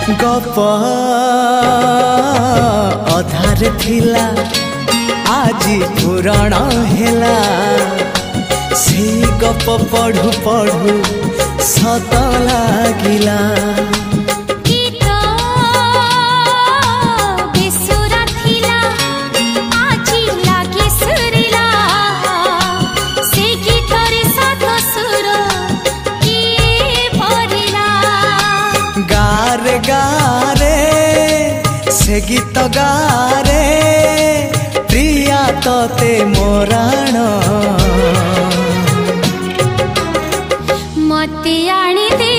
गप अधार थिला आजी पुराण हेला से गप पढ़ु पढ़ु सत लागिला से गीत गारे प्रिया तोते मोराण मते आनी दे